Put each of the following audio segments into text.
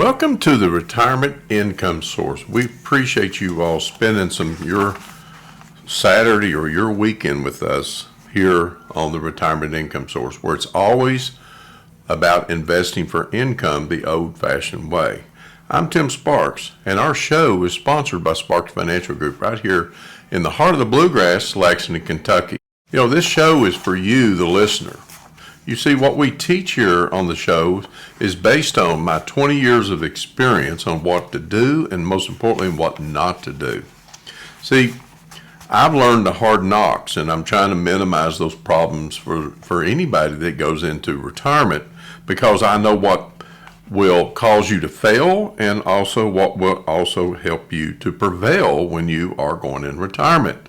Welcome to the Retirement Income Source. We appreciate you all spending your Saturday or your weekend with us here on the Retirement Income Source, where it's always about investing for income the old-fashioned way. I'm Tim Sparks, and our show is sponsored by Sparks Financial Group right here in the heart of the Bluegrass, Lexington, Kentucky. You know, this show is for you, the listener. You see, what we teach here on the show is based on my 20 years of experience on what to do and, most importantly, what not to do. See, I've learned the hard knocks, and I'm trying to minimize those problems for anybody that goes into retirement, because I know what will cause you to fail and also what will also help you to prevail when you are going in retirement.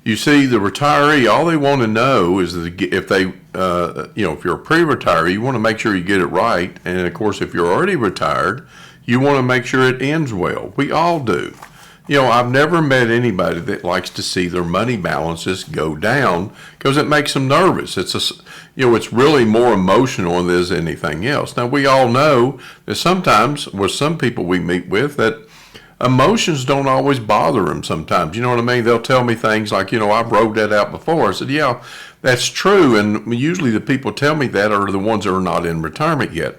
You see, the retiree, all they want to know is that if they, if you're a pre-retiree, you want to make sure you get it right. And of course, if you're already retired, you want to make sure it ends well. We all do. You know, I've never met anybody that likes to see their money balances go down because it makes them nervous. It's really more emotional than it is anything else. Now, we all know that sometimes with some people we meet with that emotions don't always bother them sometimes. You know what I mean? They'll tell me things like, I've wrote that out before. I said, yeah, that's true. And usually the people tell me that are the ones that are not in retirement yet.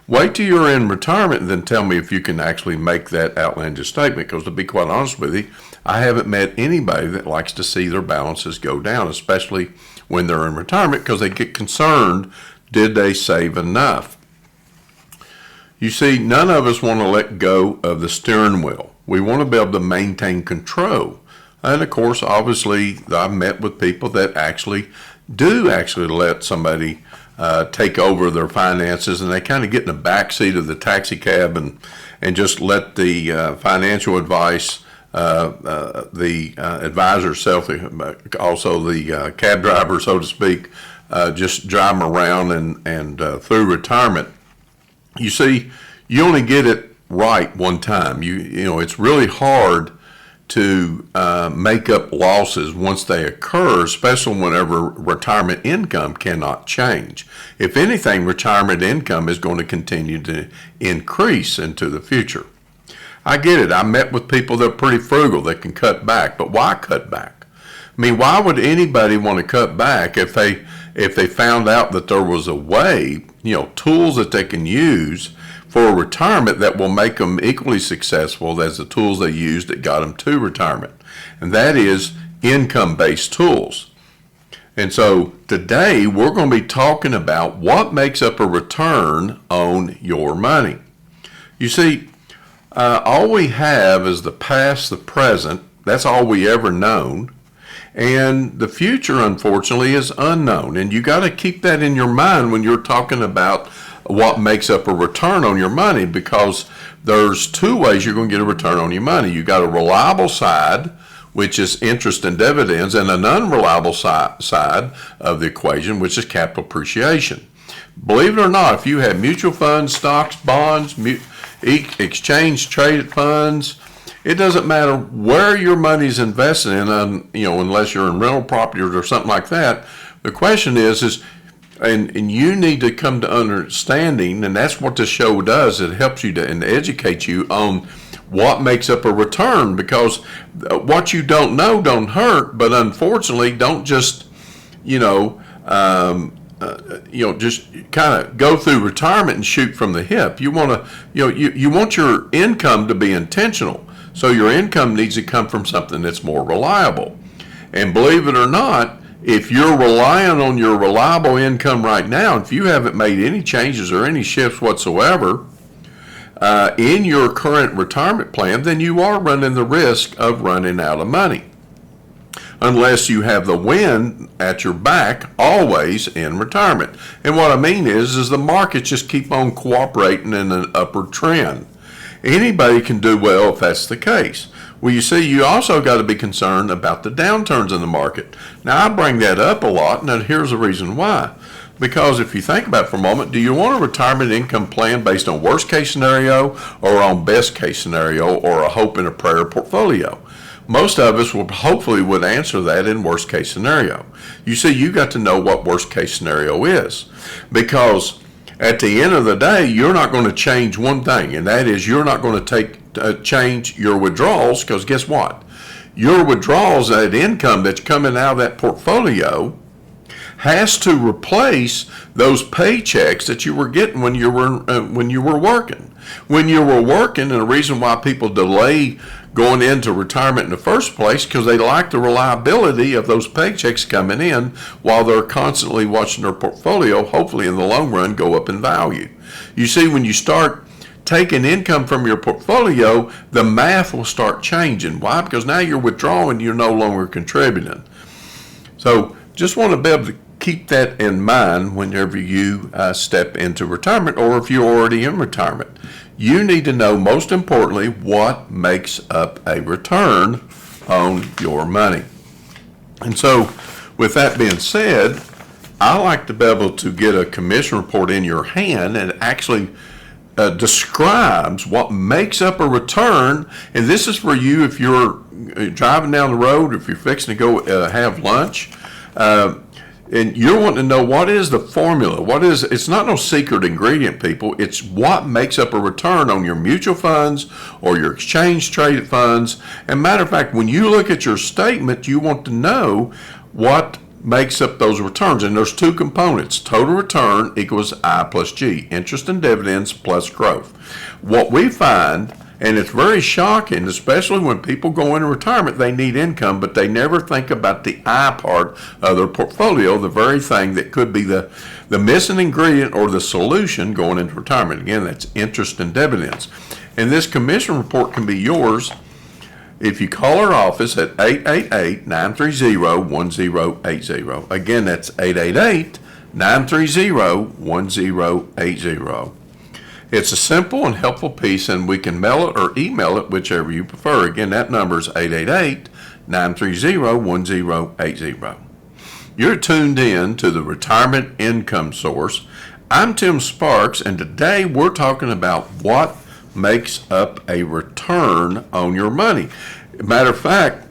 Wait till you're in retirement and then tell me if you can actually make that outlandish statement. Because to be quite honest with you, I haven't met anybody that likes to see their balances go down, especially when they're in retirement, because they get concerned, did they save enough? You see, none of us want to let go of the steering wheel. We want to be able to maintain control. And of course, obviously, I've met with people that actually let somebody take over their finances, and they kind of get in the back seat of the taxi cab and just let the financial advice, the advisor self, also the cab driver, so to speak, just drive them around and through retirement. You see, you only get it right one time. It's really hard to make up losses once they occur, especially whenever retirement income cannot change. If anything, retirement income is going to continue to increase into the future. I get it. I met with people that are pretty frugal, that can cut back, but why cut back? I mean, why would anybody want to cut back if they found out that there was a way, tools that they can use for retirement that will make them equally successful as the tools they used that got them to retirement? And that is income-based tools. And so today we're going to be talking about what makes up a return on your money. You see, all we have is the past, the present. That's all we ever known. And the future, unfortunately, is unknown. And you got to keep that in your mind when you're talking about what makes up a return on your money, because there's two ways you're going to get a return on your money. You got a reliable side, which is interest and dividends, and an unreliable side of the equation, which is capital appreciation. Believe it or not, if you have mutual funds, stocks, bonds, exchange traded funds, it doesn't matter where your money's invested in, unless you're in rental property or something like that. The question is and you need to come to understanding, and that's what this show does. It helps you to and educate you on what makes up a return, because what you don't know don't hurt, but unfortunately, don't just, just kind of go through retirement and shoot from the hip. You want to, you want your income to be intentional. So your income needs to come from something that's more reliable. And believe it or not, if you're relying on your reliable income right now, if you haven't made any changes or any shifts whatsoever in your current retirement plan, then you are running the risk of running out of money, unless you have the wind at your back always in retirement. And what I mean is the markets just keep on cooperating in an upward trend. Anybody can do well if that's the case. Well, you see, you also got to be concerned about the downturns in the market. Now, I bring that up a lot, and here's the reason why. Because if you think about it for a moment, do you want a retirement income plan based on worst case scenario or on best case scenario or a hope and a prayer portfolio? Most of us would answer that in worst case scenario. You see, you got to know what worst case scenario is, because at the end of the day, you're not going to change one thing, and that is you're not going to change your withdrawals, because guess what? Your withdrawals, that income that's coming out of that portfolio, has to replace those paychecks that you were getting when you were working. When you were working, and the reason why people delay going into retirement in the first place, because they like the reliability of those paychecks coming in while they're constantly watching their portfolio, hopefully in the long run, go up in value. You see, when you start taking income from your portfolio, the math will start changing. Why? Because now you're withdrawing, you're no longer contributing. So just want to be able to keep that in mind whenever you step into retirement, or if you're already in retirement. You need to know, most importantly, what makes up a return on your money. And so with that being said, I like to be able to get a commission report in your hand and actually describes what makes up a return. And this is for you if you're driving down the road, if you're fixing to go have lunch, and you're wanting to know what is the formula. It's not no secret ingredient, people. It's what makes up a return on your mutual funds or your exchange traded funds. And matter of fact, when you look at your statement, you want to know what makes up those returns. And there's two components. Total return equals I plus G, interest and dividends plus growth. What we find, and it's very shocking, especially when people go into retirement, they need income, but they never think about the I part of their portfolio, the very thing that could be the missing ingredient or the solution going into retirement. Again, that's interest and dividends. And this commission report can be yours if you call our office at 888-930-1080. Again, that's 888-930-1080. It's a simple and helpful piece, and we can mail it or email it, whichever you prefer. Again, that number is 888-930-1080. You're tuned in to the Retirement Income Source. I'm Tim Sparks, and today we're talking about what makes up a return on your money. Matter of fact,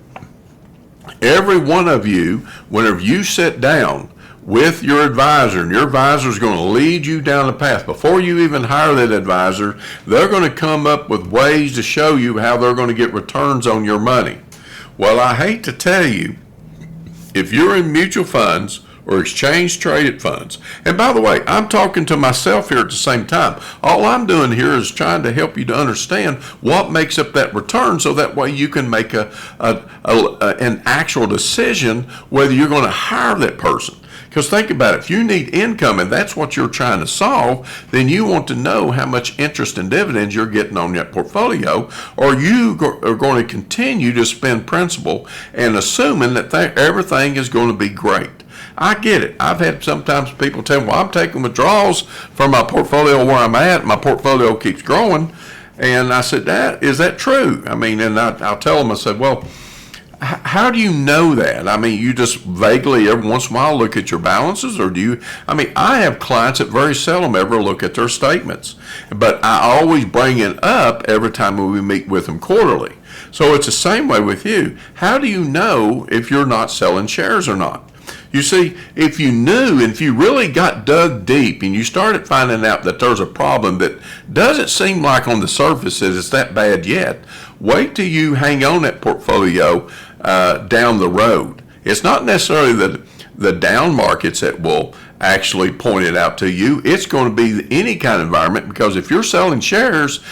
every one of you, whenever you sit down with your advisor, and your advisor is going to lead you down the path. Before you even hire that advisor, they're going to come up with ways to show you how they're going to get returns on your money. Well, I hate to tell you, if you're in mutual funds or exchange traded funds, and by the way, I'm talking to myself here at the same time. All I'm doing here is trying to help you to understand what makes up that return, so that way you can make an actual decision whether you're going to hire that person. Because think about it, if you need income and that's what you're trying to solve, then you want to know how much interest and dividends you're getting on that portfolio, or you are going to continue to spend principal and assuming that everything is going to be great. I get it. I've had sometimes people tell me, well, I'm taking withdrawals from my portfolio where I'm at. My portfolio keeps growing. And I said, is that true? I mean, and I'll tell them, I said, well, how do you know that? I mean, you just vaguely every once in a while look at your balances, or do you? I mean, I have clients that very seldom ever look at their statements, but I always bring it up every time we meet with them quarterly. So it's the same way with you. How do you know if you're not selling shares or not? You see, if you knew, and if you really got dug deep and you started finding out that there's a problem that doesn't seem like on the surface that it's that bad yet, wait till you hang on that portfolio down the road. It's not necessarily the down markets that will actually point it out to you. It's going to be any kind of environment, because if you're selling shares,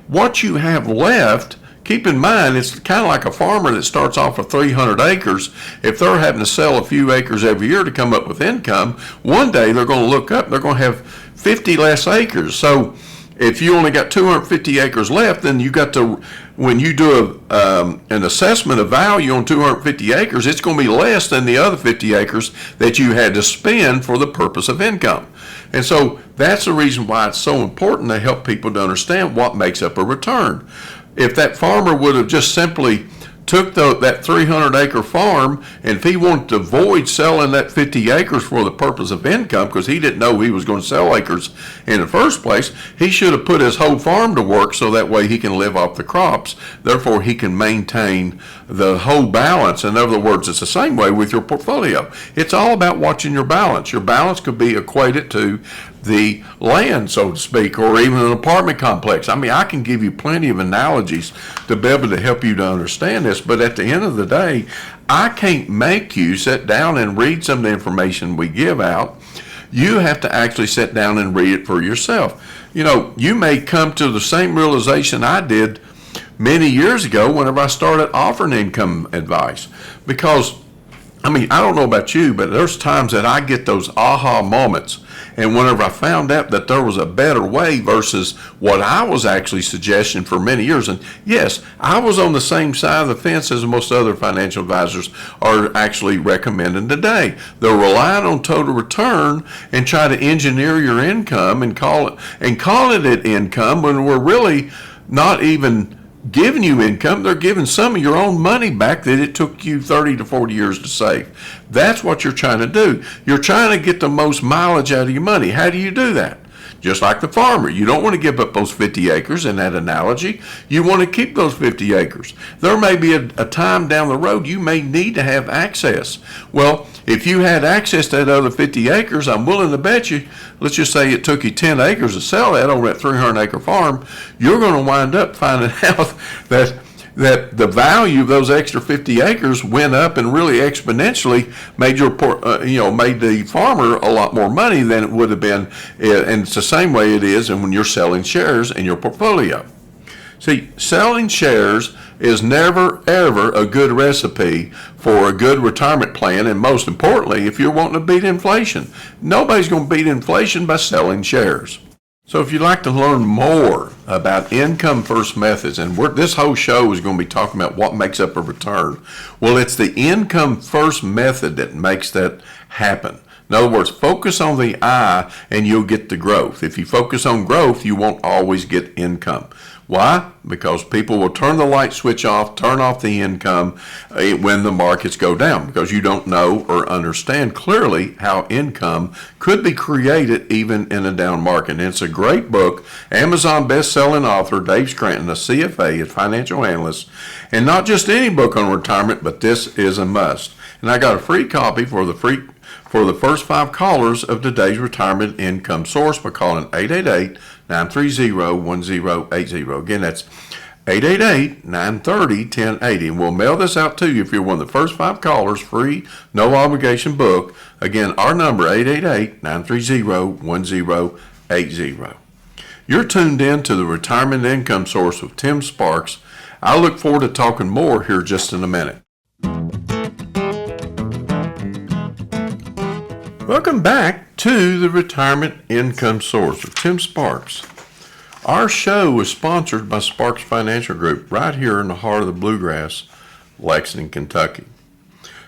what you have left, keep in mind, it's kind of like a farmer that starts off with 300 acres. If they're having to sell a few acres every year to come up with income, one day they're going to look up, they're going to have 50 less acres. So if you only got 250 acres left, then you got to, when you do an assessment of value on 250 acres, it's going to be less than the other 50 acres that you had to spend for the purpose of income. And so that's the reason why it's so important to help people to understand what makes up a return. If that farmer would have just simply took that 300-acre farm, and if he wanted to avoid selling that 50 acres for the purpose of income, because he didn't know he was going to sell acres in the first place, he should have put his whole farm to work so that way he can live off the crops. Therefore, he can maintain the whole balance. In other words, it's the same way with your portfolio. It's all about watching your balance. Your balance could be equated to the land, so to speak, or even an apartment complex. I mean, I can give you plenty of analogies to be able to help you to understand this, but at the end of the day, I can't make you sit down and read some of the information we give out. You have to actually sit down and read it for yourself. You know, you may come to the same realization I did many years ago whenever I started offering income advice, because I mean, I don't know about you, but there's times that I get those aha moments. And whenever I found out that there was a better way versus what I was actually suggesting for many years, and yes, I was on the same side of the fence as most other financial advisors are actually recommending today. They're relying on total return and try to engineer your income and call it income when we're really not even giving you income. They're giving some of your own money back that it took you 30 to 40 years to save. That's what you're trying to do. You're trying to get the most mileage out of your money. How do you do that? Just like the farmer. You don't want to give up those 50 acres in that analogy. You want to keep those 50 acres. There may be a time down the road you may need to have access. Well, if you had access to that other 50 acres, I'm willing to bet you, let's just say it took you 10 acres to sell that over that 300-acre farm, you're going to wind up finding out that the value of those extra 50 acres went up and really exponentially made made the farmer a lot more money than it would have been. And it's the same way it is and when you're selling shares in your portfolio. See, selling shares is never, ever a good recipe for a good retirement plan, and most importantly, if you're wanting to beat inflation. Nobody's going to beat inflation by selling shares. So if you'd like to learn more about income first methods, and this whole show is going to be talking about what makes up a return, well, it's the income first method that makes that happen. In other words, focus on the I and you'll get the growth. If you focus on growth, you won't always get income. Why? Because people will turn the light switch off, turn off the income when the markets go down, because you don't know or understand clearly how income could be created even in a down market. And it's a great book. Amazon best-selling author Dave Scranton, a CFA, a financial analyst, and not just any book on retirement, but this is a must. And I got a free copy for the first 5 callers of today's retirement income source by calling 888-930-1080. Again, that's 888-930-1080. And we'll mail this out to you if you're one of the first 5 callers, free, no obligation book. Again, our number, 888-930-1080. You're tuned in to the Retirement Income Source with Tim Sparks. I look forward to talking more here just in a minute. Welcome back to the Retirement Income Source with Tim Sparks. Our show is sponsored by Sparks Financial Group right here in the heart of the Bluegrass, Lexington, Kentucky.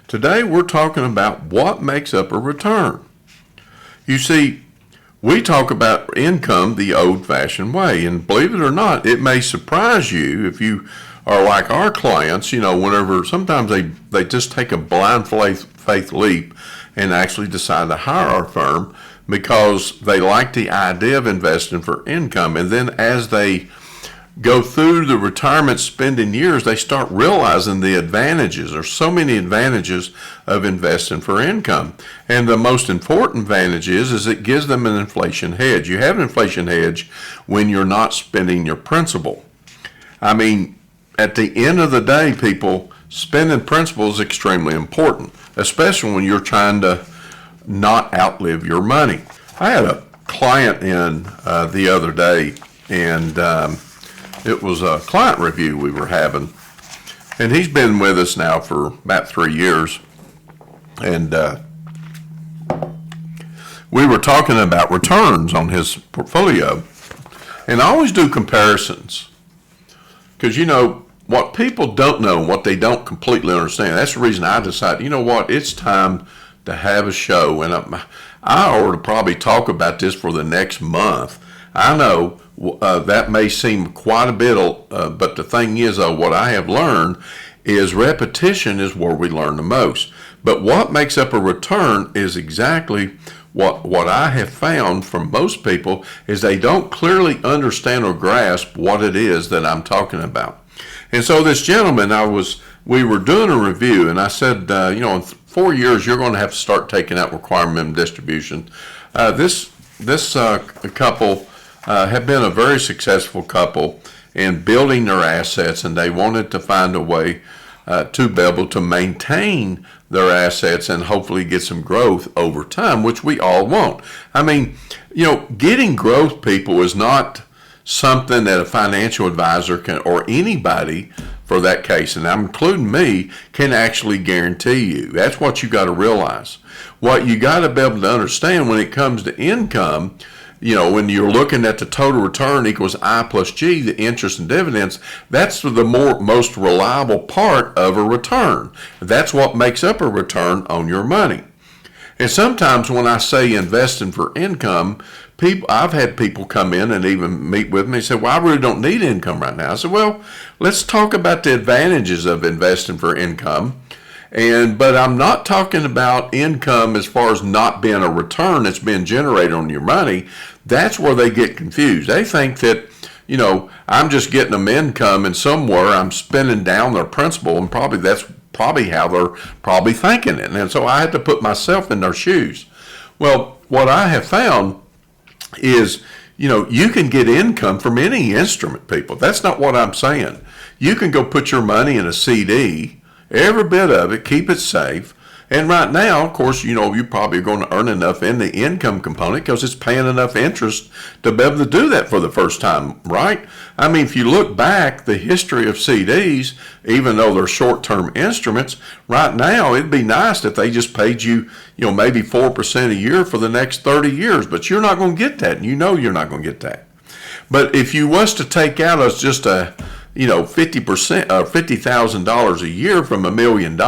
Today we're talking about what makes up a return. You see, we talk about income the old-fashioned way, and believe it or not, it may surprise you if you are like our clients, whenever sometimes they just take a blind faith leap and actually decide to hire our firm because they like the idea of investing for income. And then as they go through the retirement spending years, they start realizing the advantages. There's so many advantages of investing for income. And the most important advantage is it gives them an inflation hedge. You have an inflation hedge when you're not spending your principal. I mean, at the end of the day, people, spending principal is extremely important, especially when you're trying to not outlive your money. I had a client in the other day, and it was a client review we were having, and he's been with us now for about 3 years, and we were talking about returns on his portfolio, and I always do comparisons, because what people don't know and what they don't completely understand. That's the reason I decided, it's time to have a show. And I ought to probably talk about this for the next month. I know that may seem quite a bit, but the thing is, what I have learned is repetition is where we learn the most. But what makes up a return is exactly what I have found from most people is they don't clearly understand or grasp what it is that I'm talking about. And so this gentleman, we were doing a review, and I said, in 4 years you're going to have to start taking out requirement minimum distribution. This couple have been a very successful couple in building their assets, and they wanted to find a way to be able to maintain their assets and hopefully get some growth over time, which we all want. I mean, getting growth, people, is not something that a financial advisor can, or anybody for that case, and I'm including me, can actually guarantee you. That's what you got to realize. What you got to be able to understand when it comes to income, when you're looking at the total return equals I plus G, the interest and dividends, that's the most reliable part of a return. That's what makes up a return on your money. And sometimes when I say investing for income, I've had people come in and even meet with me and say, well, I really don't need income right now. I said, well, let's talk about the advantages of investing for income. But I'm not talking about income as far as not being a return that's being generated on your money. That's where they get confused. They think that, I'm just getting them income and somewhere I'm spending down their principal, and that's probably how they're probably thinking it. And so I had to put myself in their shoes. Well, what I have found is, you can get income from any instrument, people. That's not what I'm saying. You can go put your money in a CD, every bit of it, keep it safe. And right now, of course, you probably are going to earn enough in the income component because it's paying enough interest to be able to do that for the first time, right? I mean, if you look back the history of CDs, even though they're short-term instruments, right now it'd be nice if they just paid you, maybe 4% a year for the next 30 years, but you're not going to get that, and you're not going to get that. But if you was to take out as just a 50% or $50,000 a year from $1 million,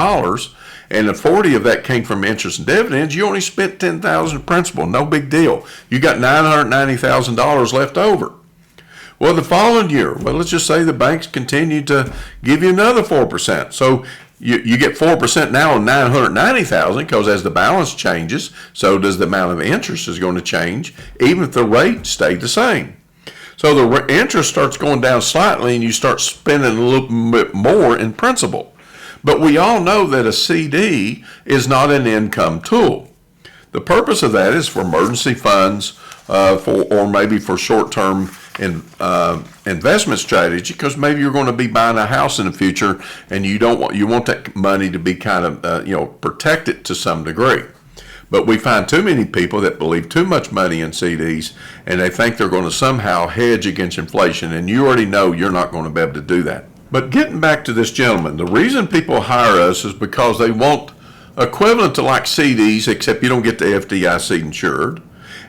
and the 40 of that came from interest and dividends, you only spent $10,000 principal. No big deal. You got $990,000 left over. Well, the following year, let's just say the banks continue to give you another 4%. So you get 4% now on $990,000 because as the balance changes, so does the amount of interest is going to change, even if the rate stayed the same. So the interest starts going down slightly and you start spending a little bit more in principal. But we all know that a CD is not an income tool. The purpose of that is for emergency funds, or maybe for short-term investment strategy, because maybe you're going to be buying a house in the future and you want that money to be kind of protected to some degree. But we find too many people that believe too much money in CDs and they think they're going to somehow hedge against inflation, and you already know you're not going to be able to do that. But getting back to this gentleman, the reason people hire us is because they want equivalent to like CDs, except you don't get the FDIC insured.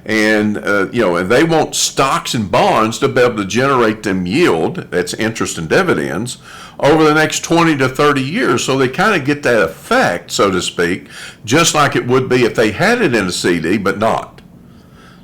And, and they want stocks and bonds to be able to generate them yield, that's interest and dividends, over the next 20 to 30 years. So they kind of get that effect, so to speak, just like it would be if they had it in a CD, but not.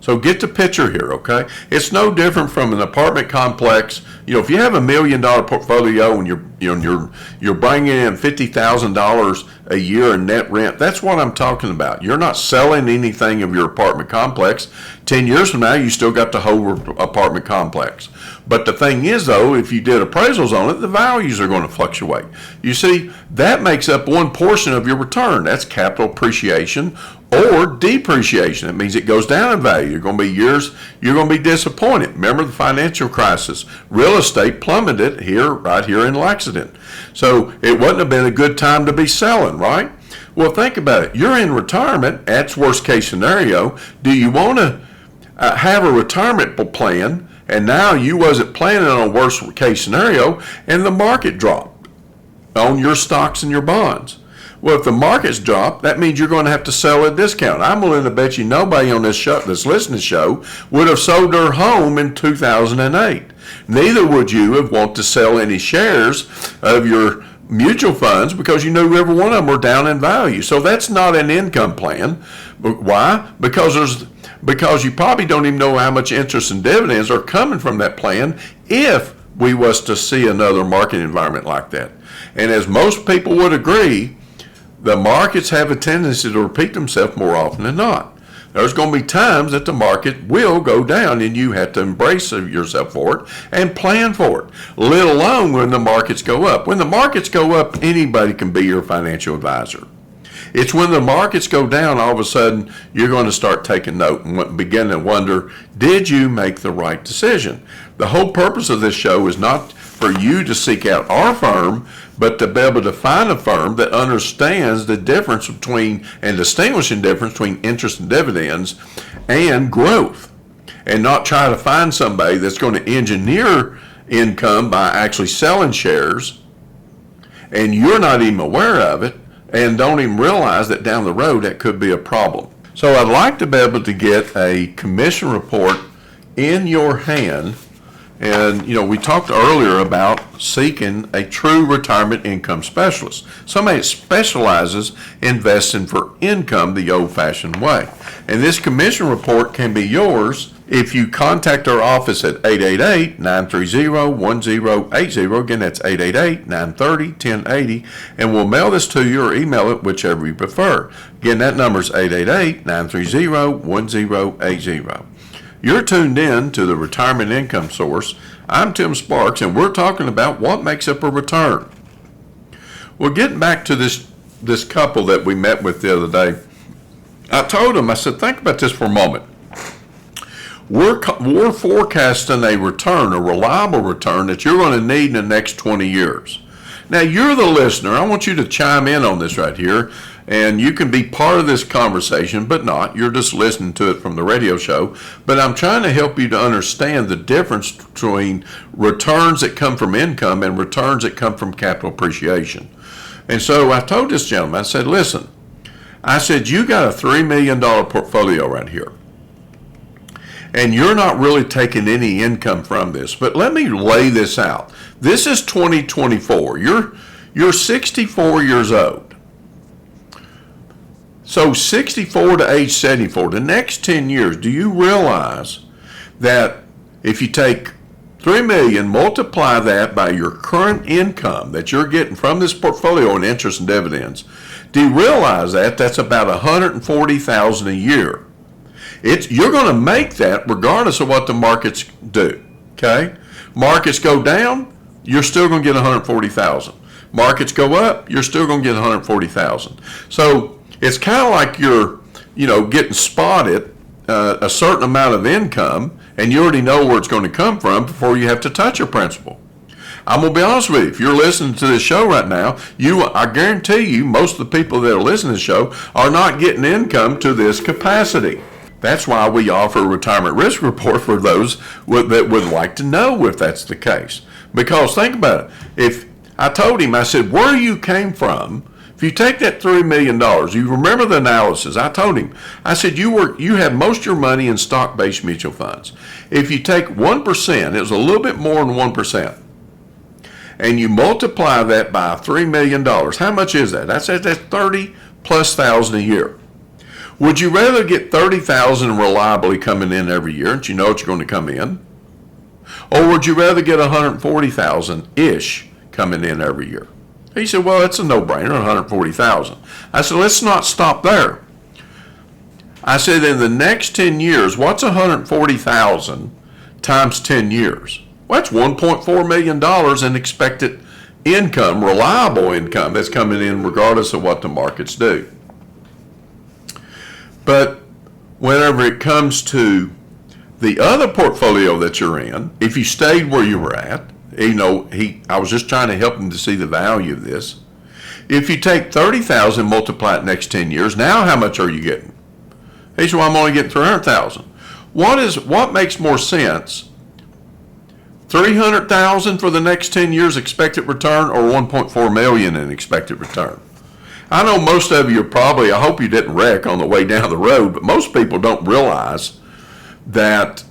So get the picture here, okay? It's no different from an apartment complex. If you have $1 million portfolio and you're bringing in $50,000 a year in net rent, that's what I'm talking about. You're not selling anything of your apartment complex. 10 years from now, you still got the whole apartment complex. But the thing is, though, if you did appraisals on it, the values are going to fluctuate. You see, that makes up one portion of your return. That's capital appreciation or depreciation. It means it goes down in value. You're going to be years, you're going to be disappointed. Remember the financial crisis. Real estate plummeted right here in Lexington. So it wouldn't have been a good time to be selling, right? Well, think about it. You're in retirement. That's worst case scenario. Do you want to have a retirement plan, and now you wasn't planning on a worst case scenario, and the market dropped on your stocks and your bonds? Well, if the market's dropped, that means you're going to have to sell at a discount. I'm willing to bet you nobody on this show, this listening show, would have sold their home in 2008. Neither would you have want to sell any shares of your mutual funds because you knew every one of them were down in value. So that's not an income plan. Why? Because you probably don't even know how much interest and dividends are coming from that plan if we was to see another market environment like that. And as most people would agree, the markets have a tendency to repeat themselves more often than not. There's going to be times that the market will go down, and you have to embrace yourself for it and plan for it, let alone when the markets go up. When the markets go up, anybody can be your financial advisor. It's when the markets go down, all of a sudden, you're going to start taking note and begin to wonder, did you make the right decision? The whole purpose of this show is not for you to seek out our firm, but to be able to find a firm that understands the difference between and distinguishing difference between interest and dividends and growth, and not try to find somebody that's going to engineer income by actually selling shares, and you're not even aware of it, and don't even realize that down the road that could be a problem. So I'd like to be able to get a commission report in your hand. And, we talked earlier about seeking a true retirement income specialist, somebody that specializes in investing for income the old-fashioned way. And this commission report can be yours if you contact our office at 888-930-1080. Again, that's 888-930-1080. And we'll mail this to you or email it, whichever you prefer. Again, that number is 888-930-1080. You're tuned in to the Retirement Income Source. I'm Tim Sparks, and we're talking about what makes up a return. Well, getting back to this couple that we met with the other day, I told them, I said, think about this for a moment. We're forecasting a return, a reliable return that you're going to need in the next 20 years. Now, you're the listener. I want you to chime in on this right here. And you can be part of this conversation, but not. You're just listening to it from the radio show. But I'm trying to help you to understand the difference between returns that come from income and returns that come from capital appreciation. And so I told this gentleman, I said, listen, you got a $3 million portfolio right here. And you're not really taking any income from this. But let me lay this out. This is 2024. You're 64 years old. So 64 to age 74, the next 10 years, do you realize that if you take $3 million, multiply that by your current income that you're getting from this portfolio in interest and dividends, do you realize that that's about $140,000 a year? You're going to make that regardless of what the markets do, okay? Markets go down, you're still going to get $140,000. Markets go up, you're still going to get $140,000. So it's kind of like you're, getting spotted a certain amount of income, and you already know where it's going to come from before you have to touch your principal. I'm going to be honest with you. If you're listening to this show right now, I guarantee you most of the people that are listening to this show are not getting income to this capacity. That's why we offer a retirement risk report for those that would like to know if that's the case. Because think about it. If I told him, I said, where you came from, if you take that $3 million, you remember the analysis. I told him, I said, you have most of your money in stock-based mutual funds. If you take 1%, it was a little bit more than 1%, and you multiply that by $3 million, how much is that? That's $30,000+ a year. Would you rather get $30,000 reliably coming in every year, and you know it's going to come in? Or would you rather get $140,000-ish coming in every year? He said, well, it's a no-brainer, $140,000. I said, let's not stop there. I said, in the next 10 years, what's $140,000 times 10 years? Well, that's $1.4 million in expected income, reliable income that's coming in regardless of what the markets do. But whenever it comes to the other portfolio that you're in, if you stayed where you were at, I was just trying to help him to see the value of this. If you take $30,000, multiply it next 10 years, now how much are you getting? He said, well, I'm only getting $300,000. What makes more sense? $300,000 for the next 10 years expected return, or $1.4 million in expected return? I know most of you I hope you didn't wreck on the way down the road, but most people don't realize that.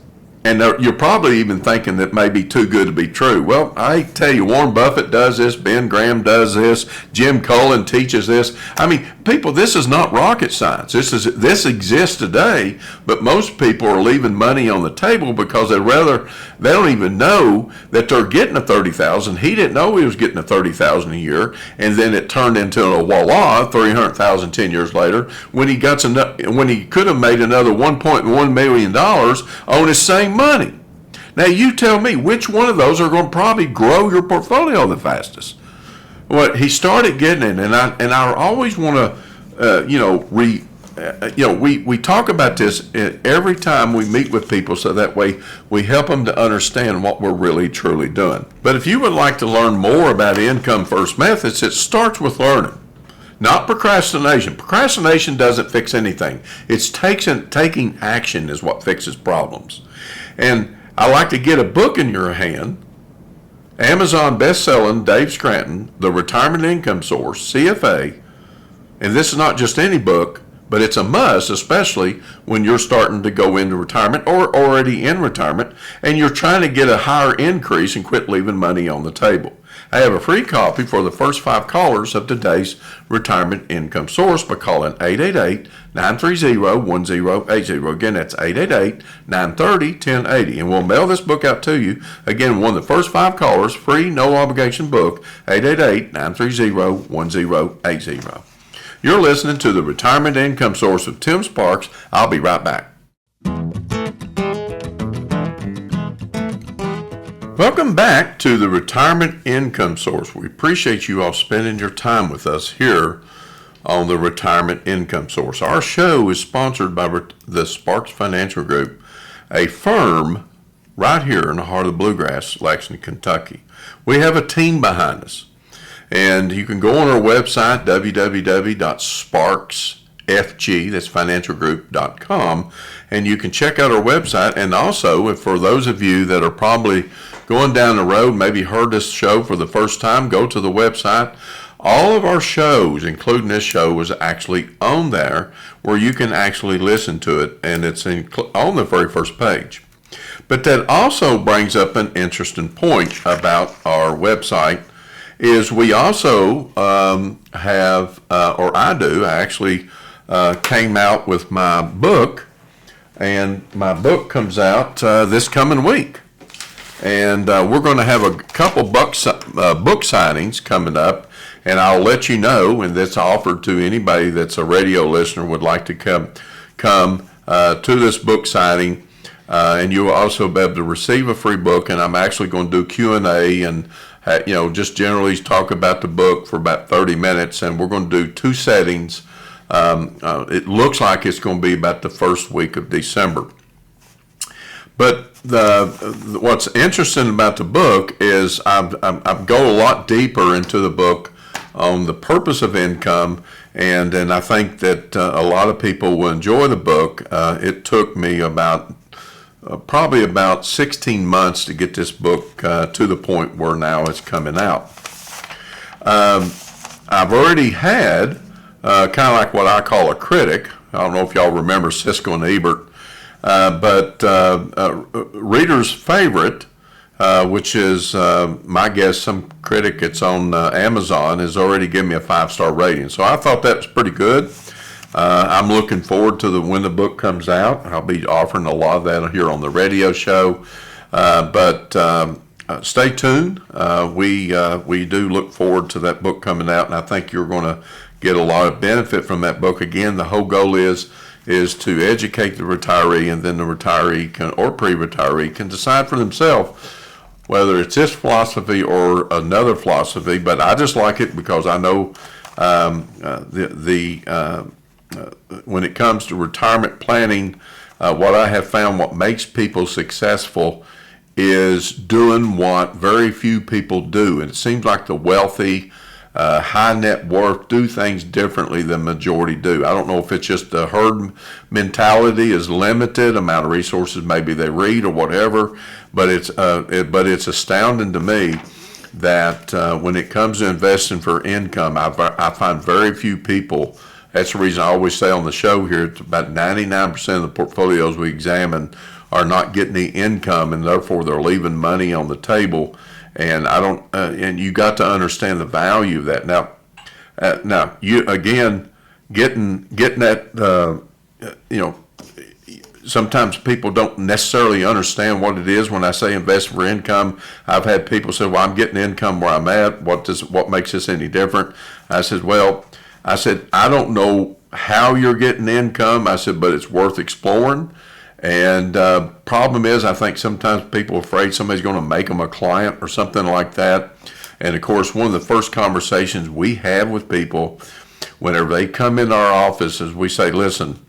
And you're probably even thinking that may be too good to be true. Well, I tell you, Warren Buffett does this, Ben Graham does this, Jim Cullen teaches this. I mean, people, this is not rocket science. This exists today, but most people are leaving money on the table because they don't even know that they're getting a $30,000. He didn't know he was getting a $30,000 a year, and then it turned into a voila, $300,000 10 years later when he could have made another $1.1 million on his same money. Now you tell me which one of those are going to probably grow your portfolio the fastest. Well, he started getting it, and I always want to, we talk about this every time we meet with people, so that way we help them to understand what we're really truly doing. But if you would like to learn more about income first methods, it starts with learning, not procrastination. Procrastination doesn't fix anything. It's taking action is what fixes problems. And I like to get a book in your hand. Amazon best-selling Dave Scranton, The Retirement Income Source, CFA, and this is not just any book, but it's a must, especially when you're starting to go into retirement or already in retirement and you're trying to get a higher increase and quit leaving money on the table. I have a free copy for the first 5 callers of today's Retirement Income Source by calling 888-930-1080. Again, that's 888-930-1080. And we'll mail this book out to you. Again, one of the first 5 callers, free, no obligation book, 888-930-1080. You're listening to the Retirement Income Source with Tim Sparks. I'll be right back. Welcome back to the Retirement Income Source. We appreciate you all spending your time with us here on the Retirement Income Source. Our show is sponsored by the Sparks Financial Group, a firm right here in the heart of the Bluegrass, Lexington, Kentucky. We have a team behind us, and you can go on our website, www.sparksfg, that's financialgroup.com, and you can check out our website. And also, for those of you that are probably going down the road, maybe heard this show for the first time, go to the website. All of our shows, including this show, is actually on there where you can actually listen to it, and it's on the very first page. But that also brings up an interesting point about our website, is we also have, or I actually came out with my book, and my book comes out this coming week. And we're going to have a couple book signings coming up, and I'll let you know, and that's offered to anybody that's a radio listener would like to come to this book signing, and you will also be able to receive a free book. And I'm actually going to do Q&A and just generally talk about the book for about 30 minutes, and we're going to do 2 settings. It looks like it's going to be about the first week of December. But what's interesting about the book is I go a lot deeper into the book on the purpose of income, and I think that a lot of people will enjoy the book. It took me probably about 16 months to get this book to the point where now it's coming out. I've already had kind of like what I call a critic. I don't know if y'all remember Siskel and Ebert. But reader's favorite, which is my guess, some critic that's on Amazon, has already given me a 5-star rating. So I thought that was pretty good. I'm looking forward to when the book comes out. I'll be offering a lot of that here on the radio show. But stay tuned. We do look forward to that book coming out, and I think you're going to get a lot of benefit from that book. Again, the whole goal is to educate the retiree, and then the retiree or pre-retiree can decide for themselves whether it's this philosophy or another philosophy. But I just like it because I know when it comes to retirement planning, what I have found, what makes people successful is doing what very few people do. And it seems like the wealthy, high net worth do things differently than majority do. I don't know if it's just the herd mentality is limited amount of resources maybe they read or whatever, but it's astounding to me that when it comes to investing for income, I find very few people. That's the reason I always say on the show here, it's about 99% of the portfolios we examine are not getting the income, and therefore they're leaving money on the table. And and you got to understand the value of that. Now, you again, getting that, sometimes people don't necessarily understand what it is when I say invest for income. I've had people say, well, I'm getting income where I'm at. What makes this any different? I said, I don't know how you're getting income. I said, but it's worth exploring. And problem is, I think sometimes people are afraid somebody's going to make them a client or something like that. And of course, one of the first conversations we have with people whenever they come in our office is we say, listen,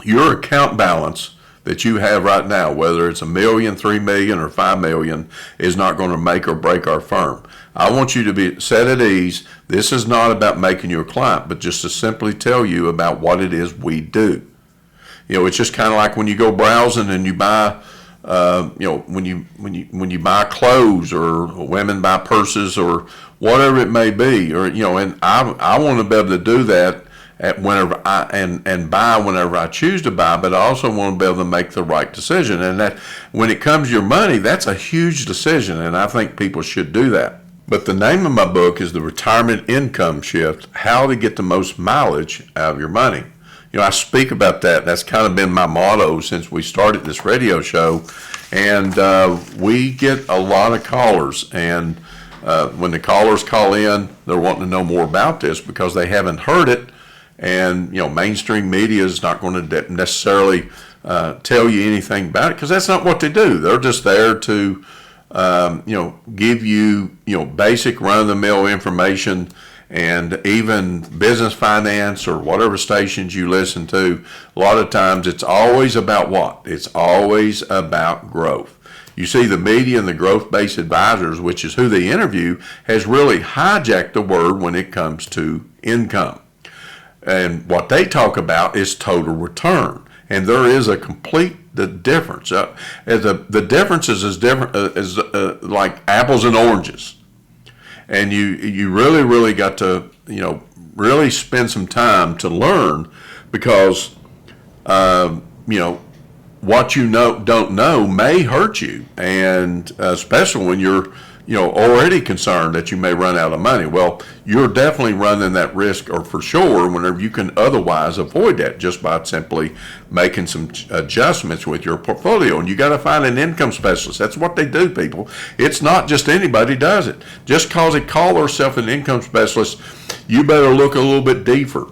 your account balance that you have right now, whether it's $1 million, $3 million, or $5 million, is not going to make or break our firm. I want you to be set at ease. This is not about making you a client, but just to simply tell you about what it is we do. It's just kind of like when you go browsing and you buy, when you buy clothes, or women buy purses, or whatever it may be, or and I want to be able to do that whenever and buy whenever I choose to buy, but I also want to be able to make the right decision. And that when it comes to your money, that's a huge decision, and I think people should do that. But the name of my book is The Retirement Income Shift: How to Get the Most Mileage Out of Your Money. I speak about that. That's kind of been my motto since we started this radio show. And we get a lot of callers. And when the callers call in, they're wanting to know more about this because they haven't heard it. And, mainstream media is not going to necessarily tell you anything about it because that's not what they do. They're just there to, give you, basic run-of-the-mill information. And even business finance or whatever stations you listen to, a lot of times it's always about what? It's always about growth. You see, the media and the growth-based advisors, which is who they interview, has really hijacked the word when it comes to income. And what they talk about is total return. And there is a complete difference. The difference is as different as like apples and oranges. And you really got to, really spend some time to learn because, what you don't know may hurt you. And especially when you're, already concerned that you may run out of money. Well, you're definitely running that risk, or for sure, whenever you can otherwise avoid that just by simply making some adjustments with your portfolio. And you got to find an income specialist. That's what they do, people. It's not just anybody does it. Just cause they call themselves an income specialist, you better look a little bit deeper.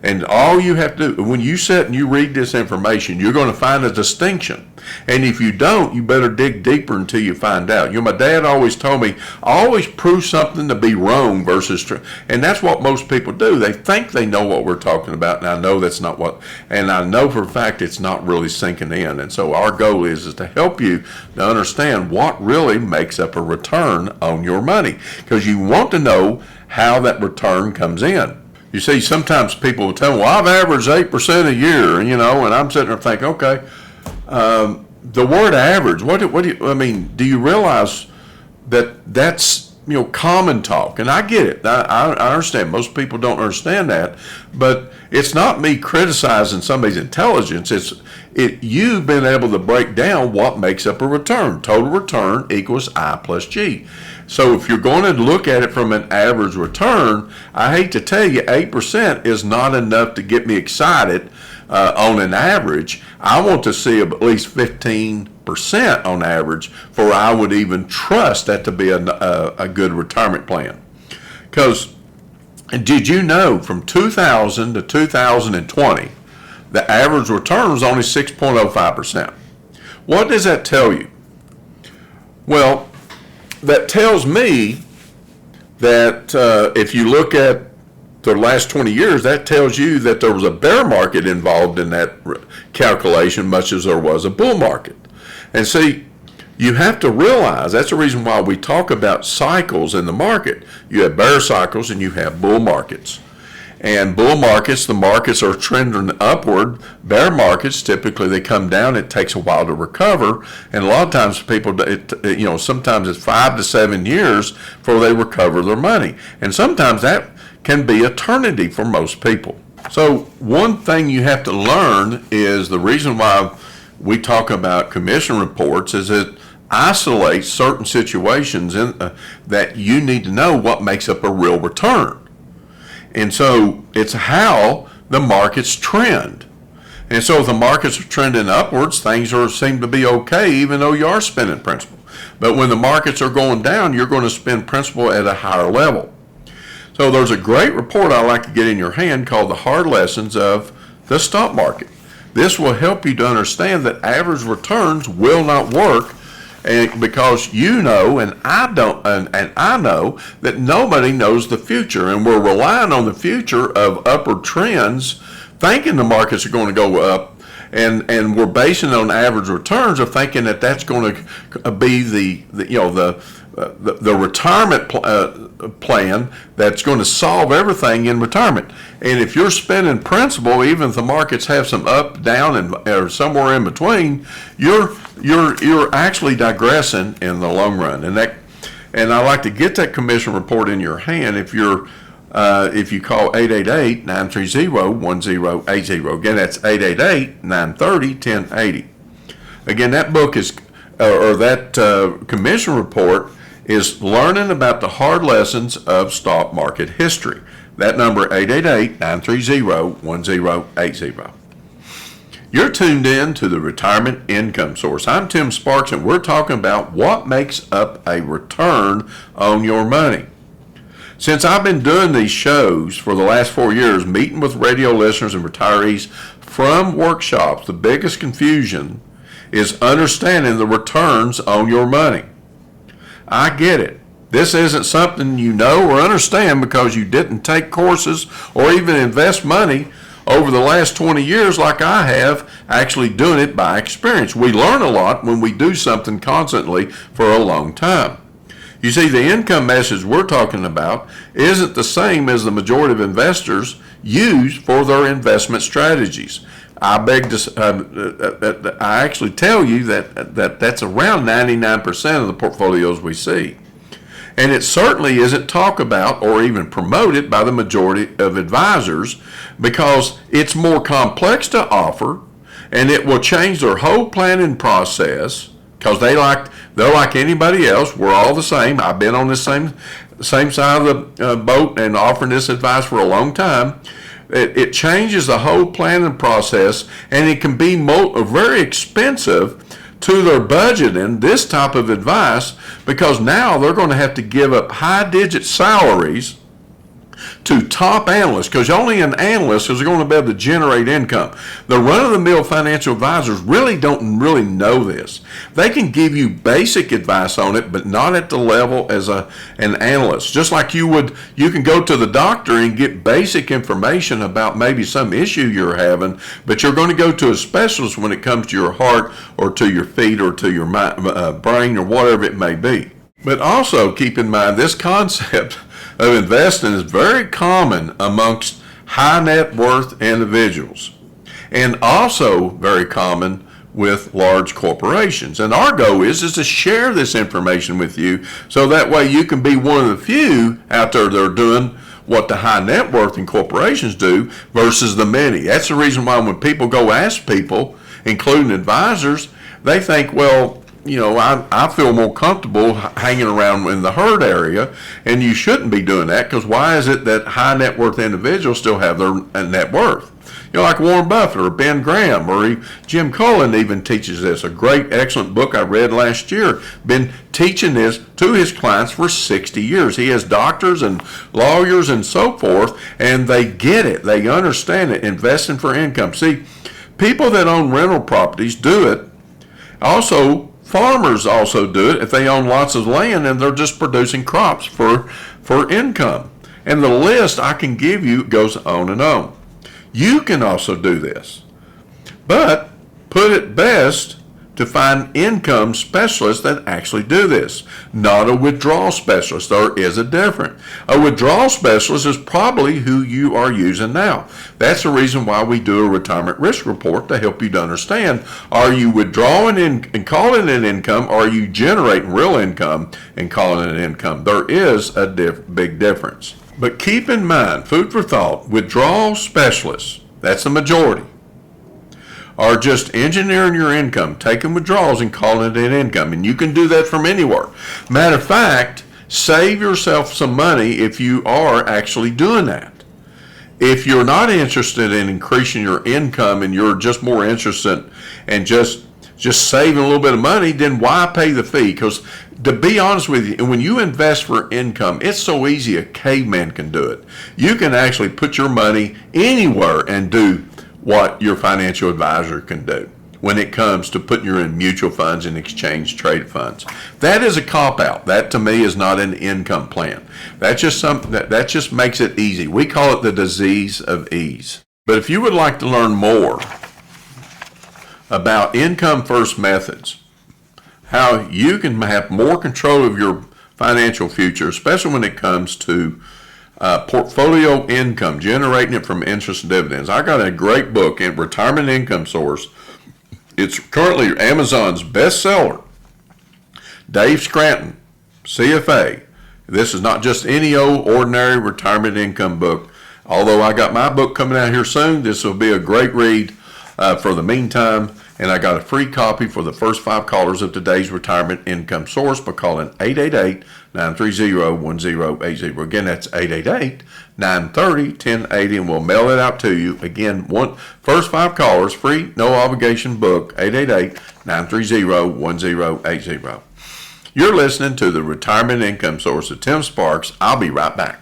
And all you have to do, when you sit and you read this information, you're going to find a distinction. And if you don't, you better dig deeper until you find out. My dad always told me, always prove something to be wrong versus true. And that's what most people do. They think they know what we're talking about, and I know that's not what, and I know for a fact it's not really sinking in. And so our goal is to help you to understand what really makes up a return on your money. Because you want to know how that return comes in. You see, sometimes people will tell me, well, I've averaged 8% a year, and I'm sitting there thinking, okay, the word average, what do you realize that that's, common talk? And I get it. I understand. Most people don't understand that, but it's not me criticizing somebody's intelligence. It's you've been able to break down what makes up a return. Total return equals I plus G. So if you're going to look at it from an average return, I hate to tell you, 8% is not enough to get me excited on an average. I want to see at least 15% on average for I would even trust that to be a good retirement plan. Because did you know from 2000 to 2020, the average return was only 6.05%. What does that tell you? Well, that tells me that if you look at the last 20 years, that tells you that there was a bear market involved in that calculation, much as there was a bull market. And see, you have to realize that's the reason why we talk about cycles in the market. You have bear cycles and you have bull markets. And bull markets, the markets are trending upward. Bear markets, typically they come down. It takes a while to recover. And a lot of times people, sometimes it's 5 to 7 years before they recover their money. And sometimes that can be eternity for most people. So one thing you have to learn is the reason why we talk about commission reports is it isolates certain situations that you need to know what makes up a real return. And so it's how the market's trend. And so if the markets are trending upwards, things seem to be okay, even though you are spending principal. But when the markets are going down, you're going to spend principal at a higher level. So there's a great report I like to get in your hand called The Hard Lessons of the Stock Market. This will help you to understand that average returns will not work, and because you know, and I don't, and I know that nobody knows the future, and we're relying on the future of upward trends, thinking the markets are going to go up, and we're basing it on average returns of thinking that that's going to be the retirement plan that's going to solve everything in retirement. And if you're spending principal, even if the markets have some up, down, and or somewhere in between, you're actually digressing in the long run. And I like to get that commission report in your hand if you call 888-930-1080. Again, that's 888-930-1080. Again, that book is, commission report is learning about the hard lessons of stock market history. That number, 888-930-1080. You're tuned in to the Retirement Income Source. I'm Tim Sparks, and we're talking about what makes up a return on your money. Since I've been doing these shows for the last 4 years, meeting with radio listeners and retirees from workshops, the biggest confusion is understanding the returns on your money. I get it. This isn't something you know or understand because you didn't take courses or even invest money over the last 20 years like I have, actually doing it by experience. We learn a lot when we do something constantly for a long time. You see, the income message we're talking about isn't the same as the majority of investors use for their investment strategies. I actually tell you that's around 99% of the portfolios we see. And it certainly isn't talked about or even promoted by the majority of advisors because it's more complex to offer, and it will change their whole planning process because they're like anybody else. We're all the same. I've been on the same side of the boat and offering this advice for a long time. It changes the whole planning process, and it can be very expensive to their budgeting, this type of advice, because now they're going to have to give up high-digit salaries to top analysts, because only an analyst is going to be able to generate income. The run-of-the-mill financial advisors don't know this. They can give you basic advice on it, but not at the level as an analyst. Just like you can go to the doctor and get basic information about maybe some issue you're having, but you're going to go to a specialist when it comes to your heart or to your feet or to your brain or whatever it may be. But also keep in mind this concept of investing is very common amongst high net worth individuals and also very common with large corporations. And our goal is to share this information with you so that way you can be one of the few out there that are doing what the high net worth and corporations do versus the many. That's the reason why when people go ask people, including advisors, they think, well, I feel more comfortable hanging around in the herd area, and you shouldn't be doing that because why is it that high net worth individuals still have their net worth? Like Warren Buffett or Ben Graham or Jim Cullen even teaches this. A great, excellent book I read last year. Been teaching this to his clients for 60 years. He has doctors and lawyers and so forth, and they get it. They understand it. Investing for income. See, people that own rental properties do it. Also, farmers also do it if they own lots of land and they're just producing crops for income. And the list I can give you goes on and on. You can also do this, but put it best to find income specialists that actually do this, not a withdrawal specialist. There is a difference. A withdrawal specialist is probably who you are using now. That's the reason why we do a retirement risk report to help you to understand, are you withdrawing and calling it income, or are you generating real income and calling it income? There is a big difference. But keep in mind, food for thought, withdrawal specialists, that's the majority, are just engineering your income, taking withdrawals and calling it an income. And you can do that from anywhere. Matter of fact, save yourself some money if you are actually doing that. If you're not interested in increasing your income and you're just more interested in just saving a little bit of money, then why pay the fee? Because to be honest with you, when you invest for income, it's so easy a caveman can do it. You can actually put your money anywhere and do what your financial advisor can do when it comes to putting your in mutual funds and exchange trade funds. That is a cop-out. That to me is not an income plan. That's just something that just makes it easy. We call it the disease of ease. But if you would like to learn more about income first methods, how you can have more control of your financial future, especially when it comes to portfolio income, generating it from interest and dividends. I got a great book in Retirement Income Source. It's currently Amazon's bestseller. Dave Scranton, CFA. This is not just any old ordinary retirement income book. Although I got my book coming out here soon, this will be a great read for the meantime. And I got a free copy for the first 5 callers of today's Retirement Income Source by calling 888-930-1080. Again, that's 888-930-1080, and we'll mail it out to you. Again, first 5 callers, free, no obligation book, 888-930-1080. You're listening to the Retirement Income Source with Tim Sparks. I'll be right back.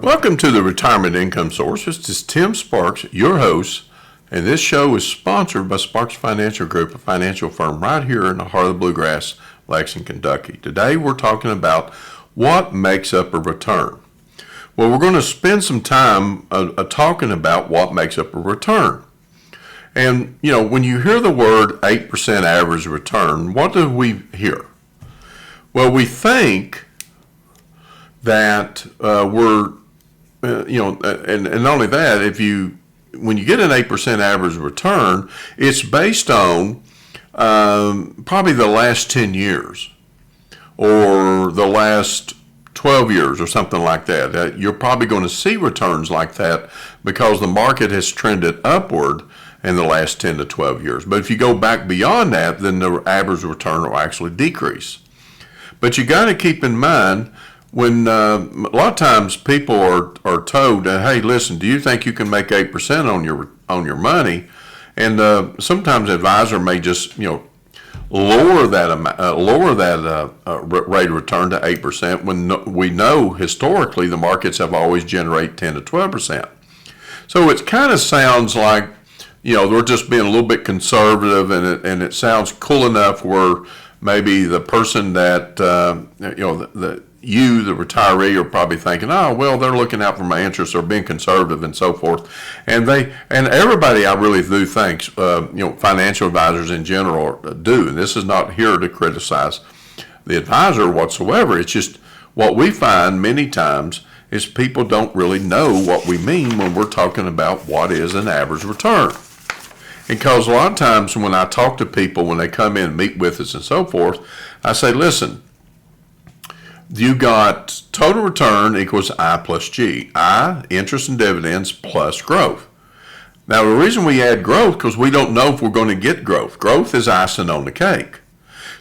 Welcome to the Retirement Income Source. This is Tim Sparks, your host, and this show is sponsored by Sparks Financial Group, a financial firm right here in the heart of the Bluegrass, Lexington, Kentucky. Today we're talking about what makes up a return. Well, we're going to spend some time talking about what makes up a return. And, you know, when you hear the word 8% average return, what do we hear? Well, we think that and not only that, when you get an 8% average return, it's based on probably the last 10 years or the last 12 years or something like that. You're probably going to see returns like that because the market has trended upward in the last 10 to 12 years. But if you go back beyond that, then the average return will actually decrease. But you got to keep in mind, when a lot of times people are told, hey, listen, do you think you can make 8% on your money? And sometimes the advisor may just lower that rate of return to 8% when we know historically the markets have always generated 10 to 12%. So it kind of sounds like they're just being a little bit conservative, and it sounds cool enough where maybe the person that the retiree, are probably thinking, oh, well, they're looking out for my interests or being conservative and so forth. And everybody, I really do think, financial advisors in general do. And this is not here to criticize the advisor whatsoever. It's just what we find many times is people don't really know what we mean when we're talking about what is an average return. Because a lot of times when I talk to people, when they come in and meet with us and so forth, I say, listen, you got total return equals I plus G. I, interest and dividends, plus growth. Now, the reason we add growth, because we don't know if we're going to get growth. Growth is icing on the cake.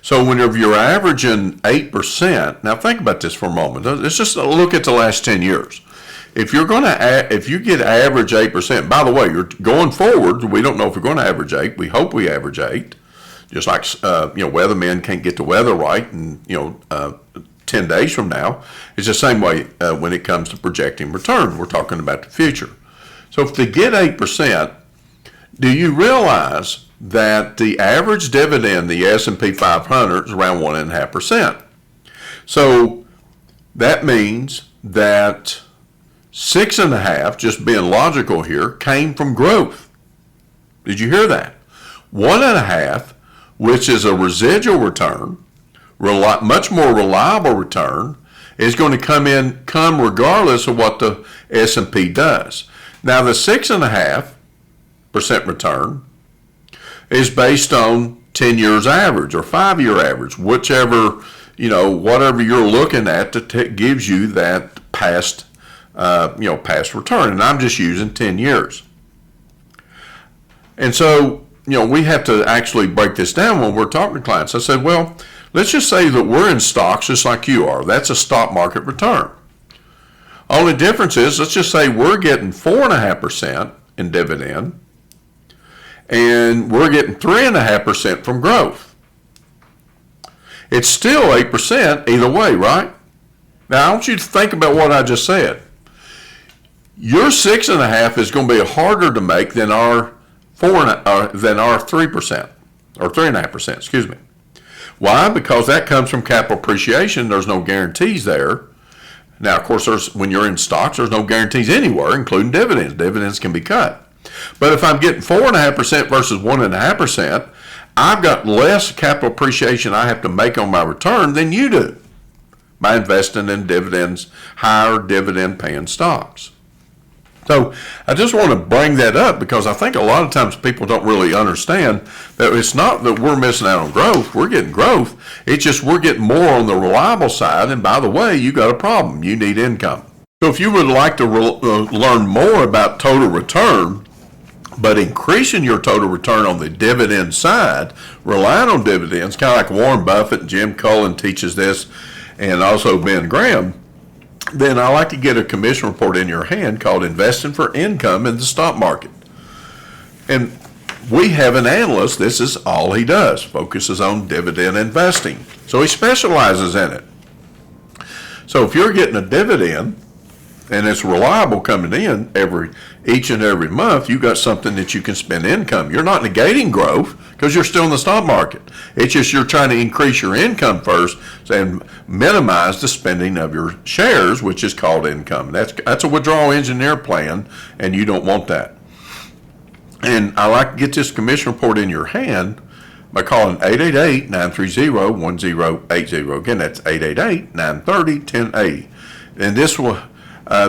So whenever you're averaging 8%, now think about this for a moment. Let's just look at the last 10 years. If you get average 8%, by the way, you're going forward, we don't know if we're going to average 8. We hope we average 8. Just like, weathermen can't get the weather right, and, 10 days from now. It's the same way when it comes to projecting return. We're talking about the future. So if they get 8%, do you realize that the average dividend, the S&P 500, is around 1.5%? So that means that 6.5%, just being logical here, came from growth. Did you hear that? 1.5%, which is a residual return, much more reliable return, is going to come regardless of what the S&P does. Now, the 6.5% return is based on 10 years average or 5-year average, whatever you're looking at that gives you that past return. And I'm just using 10 years. And so, we have to actually break this down when we're talking to clients. I said, well, Let's just say that we're in stocks just like you are. That's a stock market return. Only difference is, let's just say we're getting 4.5% in dividend, and we're getting 3.5% from growth. It's still 8% either way, right? Now I want you to think about what I just said. Your 6.5 is going to be harder to make than our 3% or 3.5%. Excuse me. Why? Because that comes from capital appreciation. There's no guarantees there. Now, of course, when you're in stocks, there's no guarantees anywhere, including dividends. Dividends can be cut. But if I'm getting 4.5% versus 1.5%, I've got less capital appreciation I have to make on my return than you do by investing in dividends, higher dividend paying stocks. So I just want to bring that up because I think a lot of times people don't really understand that it's not that we're missing out on growth. We're getting growth. It's just we're getting more on the reliable side. And by the way, you got a problem. You need income. So if you would like to learn more about total return, but increasing your total return on the dividend side, relying on dividends, kind of like Warren Buffett and Jim Cullen teaches this, and also Ben Graham, then I like to get a commission report in your hand called Investing for Income in the Stock Market. And we have an analyst, this is all he does, focuses on dividend investing. So he specializes in it. So if you're getting a dividend and it's reliable coming in each and every month, you got something that you can spend income. You're not negating growth because you're still in the stock market. It's just you're trying to increase your income first and minimize the spending of your shares, which is called income. That's a withdrawal engineer plan, and you don't want that. And I like to get this commission report in your hand by calling 888-930-1080. Again, that's 888-930-1080. And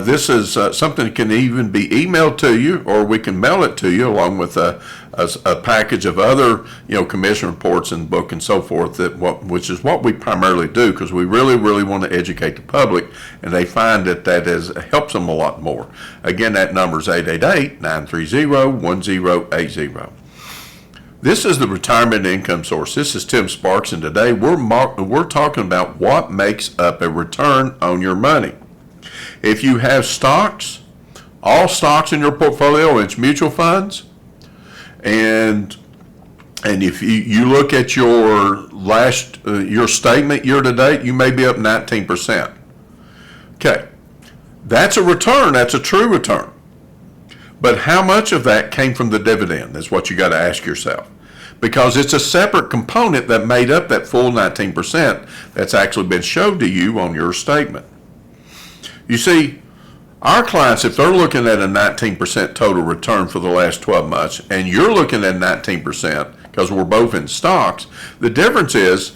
this is something that can even be emailed to you, or we can mail it to you along with a package of other, commission reports and book and so forth. Which is what we primarily do because we really, really want to educate the public, and they find that helps them a lot more. Again, that number is 888-930-1080. This is the retirement income source. This is Tim Sparks, and today we're talking about what makes up a return on your money. If you have stocks, all stocks in your portfolio, it's mutual funds, and if you look at your your statement year to date, you may be up 19%. Okay, that's a return. That's a true return. But how much of that came from the dividend is what you got to ask yourself, because it's a separate component that made up that full 19% that's actually been showed to you on your statement. You see, our clients, if they're looking at a 19% total return for the last 12 months, and you're looking at 19% because we're both in stocks, the difference is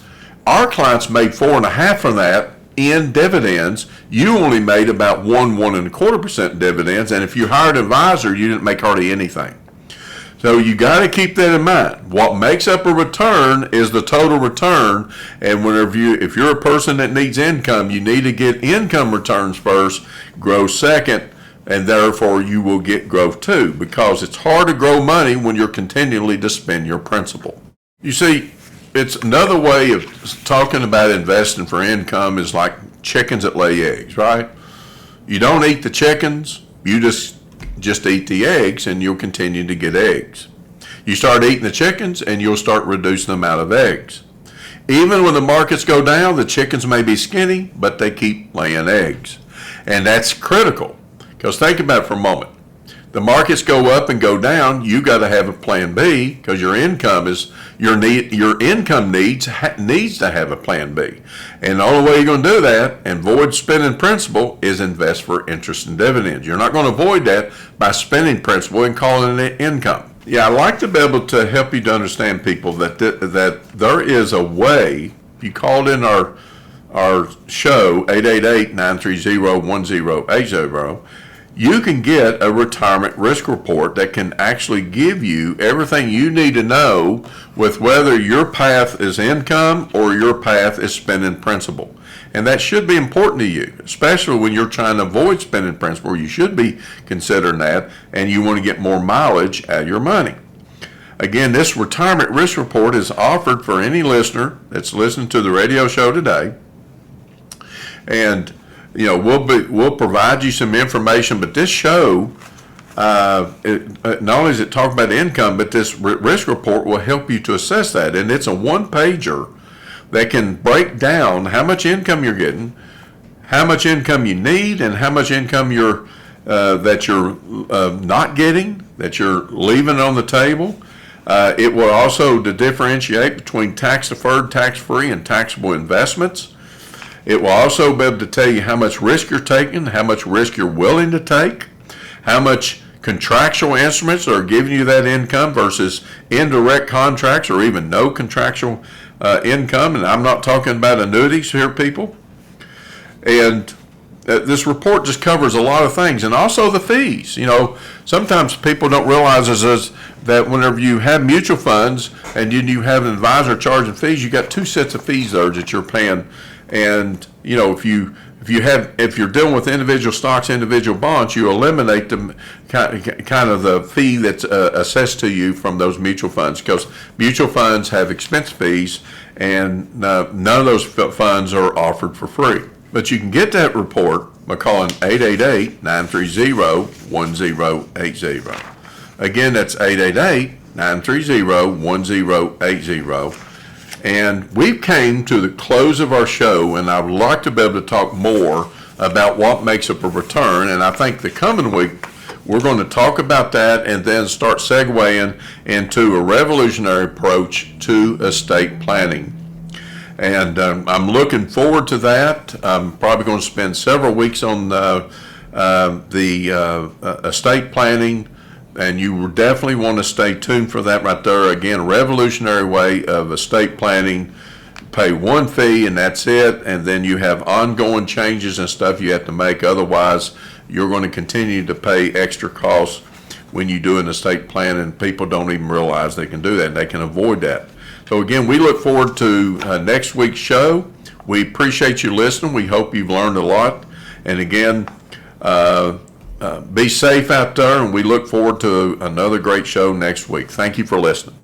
our clients made 4.5% from that in dividends. You only made about 1.25% dividends, and if you hired an advisor, you didn't make hardly anything. So you got to keep that in mind. What makes up a return is the total return, and if you're a person that needs income, you need to get income returns first, grow second, and therefore you will get growth too, because it's hard to grow money when you're continually to spend your principal. You see, it's another way of talking about investing for income is like chickens that lay eggs, right? You don't eat the chickens, you just eat the eggs, and you'll continue to get eggs. You start eating the chickens and you'll start reducing the amount of eggs. Even when the markets go down, the chickens may be skinny, but they keep laying eggs. And that's critical, because think about it for a moment. The markets go up and go down, you got to have a plan B, because your income needs to have a plan B. And the only way you're going to do that and avoid spending principal is invest for interest and dividends. You're not going to avoid that by spending principal and calling it income. Yeah, I'd like to be able to help you to understand, people, that there is a way. If you called in our show, 888-930-1080, you can get a retirement risk report that can actually give you everything you need to know with whether your path is income or your path is spending principal. And that should be important to you, especially when you're trying to avoid spending principal. You should be considering that, and you want to get more mileage out of your money. Again, this retirement risk report is offered for any listener that's listening to the radio show today. And, we'll provide you some information, but this show, not only does it talk about income, but this risk report will help you to assess that. And it's a one-pager that can break down how much income you're getting, how much income you need, and how much income that you're not getting, that you're leaving on the table. It will also to differentiate between tax-deferred, tax-free, and taxable investments. It will also be able to tell you how much risk you're taking, how much risk you're willing to take, how much contractual instruments are giving you that income versus indirect contracts or even no contractual income. And I'm not talking about annuities here, people. And this report just covers a lot of things, and also the fees. Sometimes people don't realize is that whenever you have mutual funds and you have an advisor charging fees, you got two sets of fees there that you're paying. And if you're dealing with individual stocks, individual bonds, you eliminate the kind of the fee that's assessed to you from those mutual funds, because mutual funds have expense fees, and none of those funds are offered for free. But you can get that report by calling 888-930-1080. Again, that's 888-930-1080. And we've came to the close of our show, and I would like to be able to talk more about what makes up a return. And I think the coming week, we're going to talk about that and then start segueing into a revolutionary approach to estate planning. And I'm looking forward to that. I'm probably going to spend several weeks on the estate planning, and you will definitely want to stay tuned for that right there. Again, a revolutionary way of estate planning. Pay one fee and that's it, and then you have ongoing changes and stuff you have to make. Otherwise, you're going to continue to pay extra costs when you do an estate plan, and people don't even realize they can do that, and they can avoid that. So again, we look forward to next week's show. We appreciate you listening. We hope you've learned a lot. And again, be safe out there, and we look forward to another great show next week. Thank you for listening.